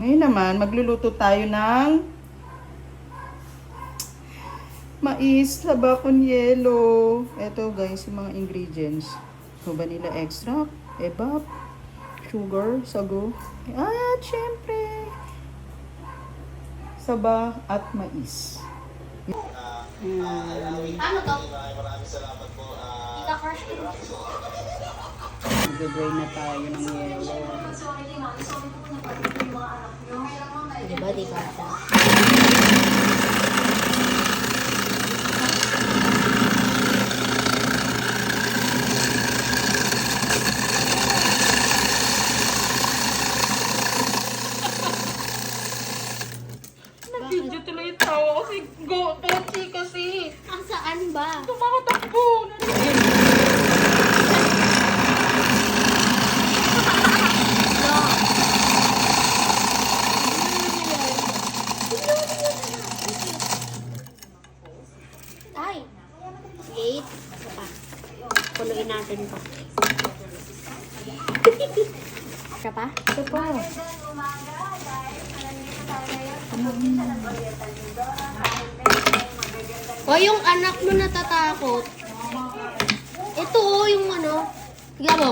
Ngayon naman, magluluto tayo ng mais sa bakon yelo. Ito guys, yung mga ingredients. So, vanilla extract, evap, sugar, sago, at syempre, saba at mais. Ano to? Ika-crush ko. Mag-drain na tayo ng yelo. Diba, di ba? Nag-video tuloy yung tawa kasi pochi kasi. Ang saan ba? Tumakatakbo. Ay! Wait. Ito pa. Punuin natin to. Ito pa? Ito pa. O, yung anak mo natatakot. Ito o, yung ano. Tignan mo.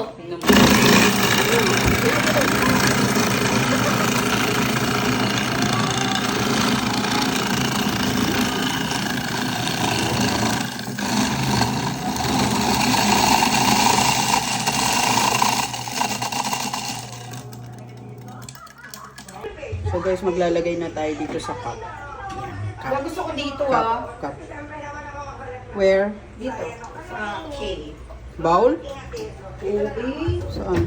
So guys, maglalagay na tayo dito sa cup. Gusto ko dito Cup. Where? Dito. Okay. Bowl? Okay. Saan?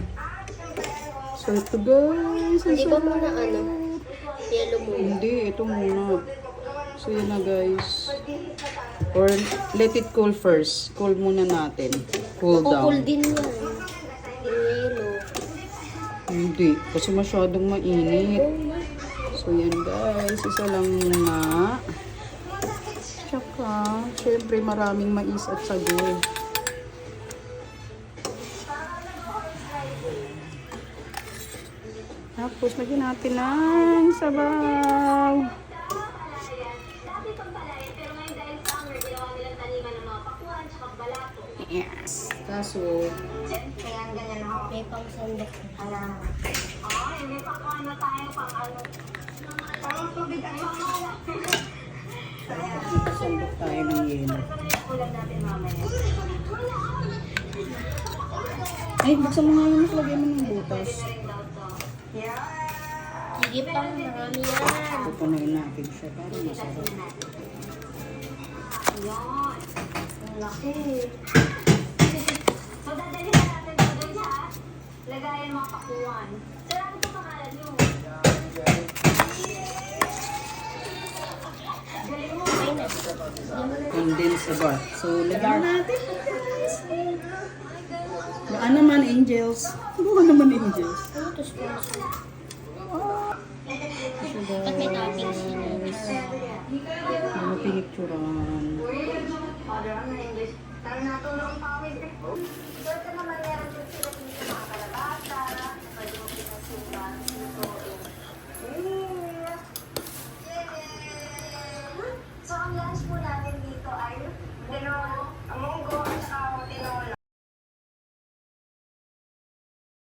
So ito guys. Hindi ba muna ano? Yellow mo. Hindi, ito muna. So yun na guys. Or let it cool first. Cool muna natin. Cool Kukul down. din yan. Yung yellow. Hindi, kasi masyadong mainit. So yan guys, isa lang muna. Tsaka, syempre maraming mais at sago. Tapos, lagyan natin ng sabaw. Yes. Kaso, May pang sandok. sandok tayo ng yelo. Ay, buksan mo nga yun. Lagyan mo ng butas. Sige pang marami yan. Pupunuin natin siya para masarap. Ang laki. So, dadalhin na natin ito doon sa lagayan mga pakuan. Sir, ano po pangalan nyo? Galing mo. Condensed sabat. So, lagyan natin. Baan naman, angels? Baan naman, angels? Ano to sponsor? Ba't may toppings yun? Ano pinicturan? Father, ano na English? Tara na, tulong ang pawis.